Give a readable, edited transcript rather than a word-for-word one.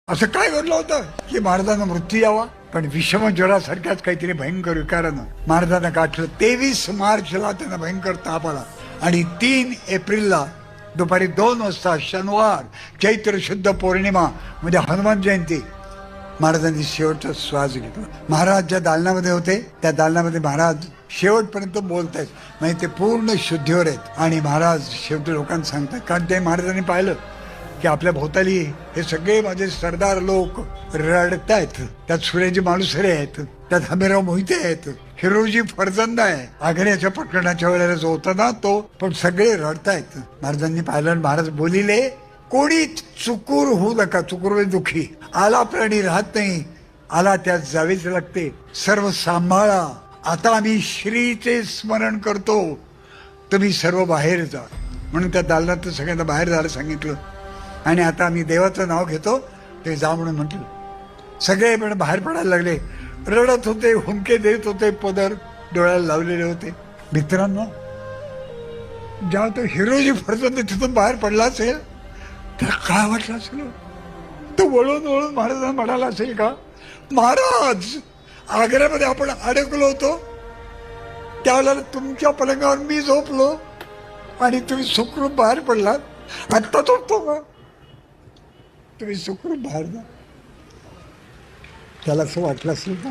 असं काय घडलं होतं की महाराजांना मृत्यू यावा, पण विषम ज्वरासारख्याच काहीतरी भयंकर विकारानं महाराजांना गाठलं. 23 मार्चला त्यांना भयंकर ताप आला आणि 3 एप्रिलला दुपारी 2 वाजता शनिवार चैत्र शुद्ध पौर्णिमा म्हणजे हनुमान जयंती महाराजांनी शेवटचा श्वास घेतला. महाराज ज्या दालनामध्ये होते त्या दालनामध्ये महाराज शेवटपर्यंत बोलत आहेत, म्हणजे ते पूर्ण शुद्धीवर आहेत. आणि महाराज शेवटी लोकांना सांगतात, कारण ते महाराजांनी पाहिलं की आपल्या भोवताली हे सगळे माझे सरदार लोक रडतायत. त्यात सुरेजी मालुसरे आहेत, त्यात हमीराव मोहिते आहेत, हिरोजी फरजंद आहे. आग्र्याच्या प्रकरणाच्या वेळेला जो होता ना तो, पण सगळे रडतायत. महाराजांनी पाहिलं, महाराज बोलिले, कोणी चुकूर होऊ नका. चुकूर दुखी आला प्राणी राहत नाही, आला त्यात जावेच लागते. सर्व सांभाळा, आता आम्ही श्रीचे स्मरण करतो, तुम्ही सर्व बाहेर जा. म्हणून त्या दालनात सगळ्यांना बाहेर जायला सांगितलं. आणि आता आम्ही देवाचं नाव घेतो, ते जा म्हणून म्हटलं. सगळे पण बाहेर पडायला लागले, रडत होते, हुंके देत होते, पदर डोळ्याला लावलेले होते. मित्रांनो, जेव्हा तो हिरोजी फरजंद तिथून बाहेर पडला असेल तर काय वाटलं असेल? तो वळून वळून महाराजांना म्हणाला असेल का, महाराज आग्र्यामध्ये आपण अडकलो होतो, त्यावेळेला तुमच्या पलंगावर मी झोपलो आणि तुम्ही सुखरूप बाहेर पडलात. आत्ता झोपतो का? तुम्ही सुखरूप बाहेर जा. त्याला असं वाटलं असेल का?